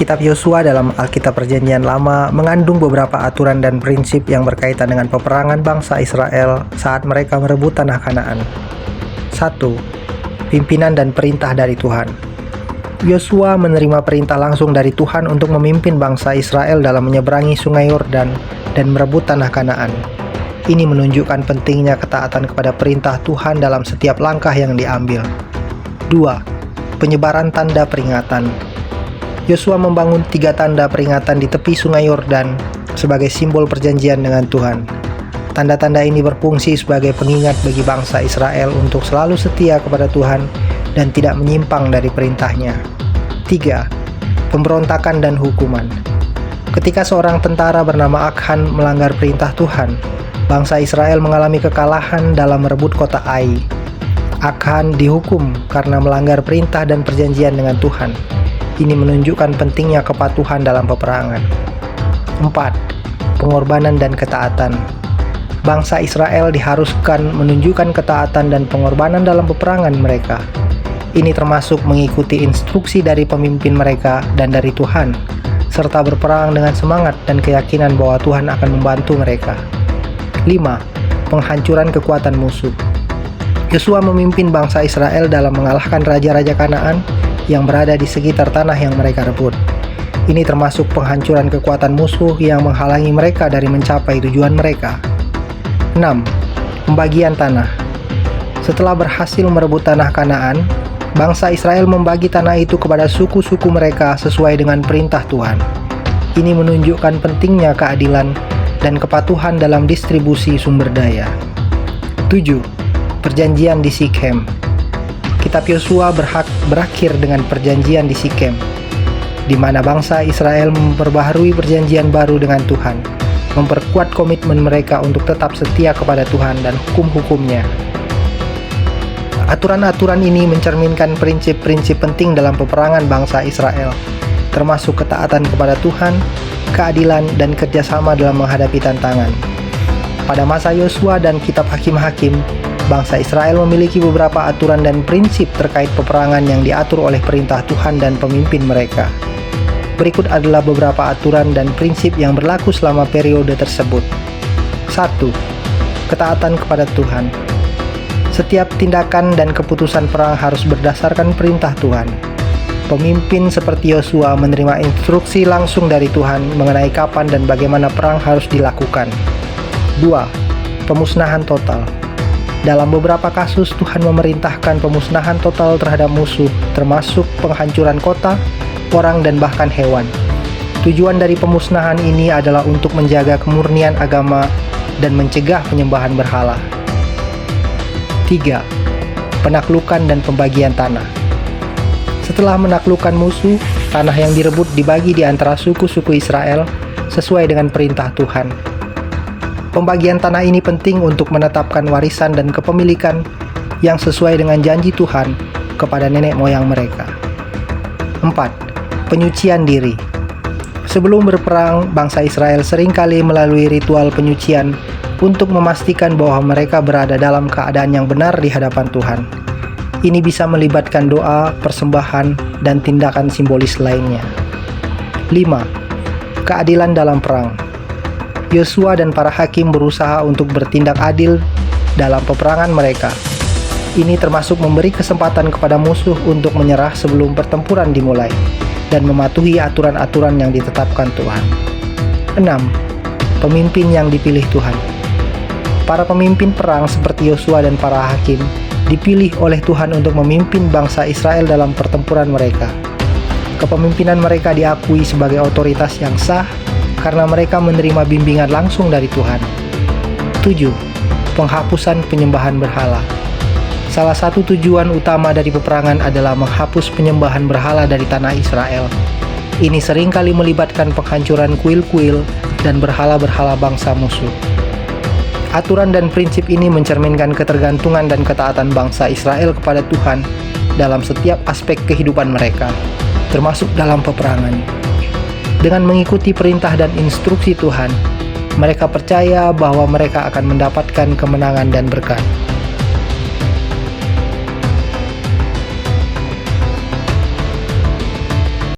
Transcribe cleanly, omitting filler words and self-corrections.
Kitab Yosua dalam Alkitab Perjanjian Lama mengandung beberapa aturan dan prinsip yang berkaitan dengan peperangan bangsa Israel saat mereka merebut tanah Kanaan. 1. Pimpinan dan perintah dari Tuhan. Yosua menerima perintah langsung dari Tuhan untuk memimpin bangsa Israel dalam menyeberangi Sungai Yordan dan merebut tanah Kanaan. Ini menunjukkan pentingnya ketaatan kepada perintah Tuhan dalam setiap langkah yang diambil. 2. Penyebaran tanda peringatan. Yosua membangun 3 tanda peringatan di tepi Sungai Yordan sebagai simbol perjanjian dengan Tuhan. Tanda-tanda ini berfungsi sebagai pengingat bagi bangsa Israel untuk selalu setia kepada Tuhan dan tidak menyimpang dari perintahnya. 3. Pemberontakan dan hukuman. Ketika seorang tentara bernama Akhan melanggar perintah Tuhan, bangsa Israel mengalami kekalahan dalam merebut kota Ai. Akhan dihukum karena melanggar perintah dan perjanjian dengan Tuhan. Ini menunjukkan pentingnya kepatuhan dalam peperangan. 4. Pengorbanan dan ketaatan. Bangsa Israel diharuskan menunjukkan ketaatan dan pengorbanan dalam peperangan mereka. Ini termasuk mengikuti instruksi dari pemimpin mereka dan dari Tuhan, serta berperang dengan semangat dan keyakinan bahwa Tuhan akan membantu mereka. 5. Penghancuran kekuatan musuh. Yosua memimpin bangsa Israel dalam mengalahkan raja-raja Kanaan yang berada di sekitar tanah yang mereka rebut. Ini termasuk penghancuran kekuatan musuh yang menghalangi mereka dari mencapai tujuan mereka. 6. Pembagian tanah. Setelah berhasil merebut tanah Kanaan, bangsa Israel membagi tanah itu kepada suku-suku mereka sesuai dengan perintah Tuhan. Ini menunjukkan pentingnya keadilan dan kepatuhan dalam distribusi sumber daya. 7. Perjanjian di Sikhem. Kitab Yosua berakhir dengan perjanjian di Sikhem, di mana bangsa Israel memperbaharui perjanjian baru dengan Tuhan, memperkuat komitmen mereka untuk tetap setia kepada Tuhan dan hukum-hukumnya. Aturan-aturan ini mencerminkan prinsip-prinsip penting dalam peperangan bangsa Israel, termasuk ketaatan kepada Tuhan, keadilan, dan kerjasama dalam menghadapi tantangan. Pada masa Yosua dan kitab Hakim-Hakim, bangsa Israel memiliki beberapa aturan dan prinsip terkait peperangan yang diatur oleh perintah Tuhan dan pemimpin mereka. Berikut adalah beberapa aturan dan prinsip yang berlaku selama periode tersebut. 1. Ketaatan kepada Tuhan. Setiap tindakan dan keputusan perang harus berdasarkan perintah Tuhan. Pemimpin seperti Yosua menerima instruksi langsung dari Tuhan mengenai kapan dan bagaimana perang harus dilakukan. 2. Pemusnahan total. Dalam beberapa kasus, Tuhan memerintahkan pemusnahan total terhadap musuh, termasuk penghancuran kota, orang, dan bahkan hewan. Tujuan dari pemusnahan ini adalah untuk menjaga kemurnian agama dan mencegah penyembahan berhala. 3. Penaklukan dan pembagian tanah. Setelah menaklukkan musuh, tanah yang direbut dibagi di antara suku-suku Israel sesuai dengan perintah Tuhan. Pembagian tanah ini penting untuk menetapkan warisan dan kepemilikan yang sesuai dengan janji Tuhan kepada nenek moyang mereka. 4. Penyucian diri. Sebelum berperang, bangsa Israel seringkali melalui ritual penyucian untuk memastikan bahwa mereka berada dalam keadaan yang benar di hadapan Tuhan. Ini bisa melibatkan doa, persembahan, dan tindakan simbolis lainnya. 5. Keadilan dalam perang. Yosua dan para hakim berusaha untuk bertindak adil dalam peperangan mereka. Ini termasuk memberi kesempatan kepada musuh untuk menyerah sebelum pertempuran dimulai dan mematuhi aturan-aturan yang ditetapkan Tuhan. 6. Pemimpin yang dipilih Tuhan. Para pemimpin perang seperti Yosua dan para hakim dipilih oleh Tuhan untuk memimpin bangsa Israel dalam pertempuran mereka. Kepemimpinan mereka diakui sebagai otoritas yang sah karena mereka menerima bimbingan langsung dari Tuhan. 7. Penghapusan penyembahan berhala. Salah satu tujuan utama dari peperangan adalah menghapus penyembahan berhala dari tanah Israel. Ini seringkali melibatkan penghancuran kuil-kuil dan berhala-berhala bangsa musuh. Aturan dan prinsip ini mencerminkan ketergantungan dan ketaatan bangsa Israel kepada Tuhan dalam setiap aspek kehidupan mereka, termasuk dalam peperangan. Dengan mengikuti perintah dan instruksi Tuhan, mereka percaya bahwa mereka akan mendapatkan kemenangan dan berkat.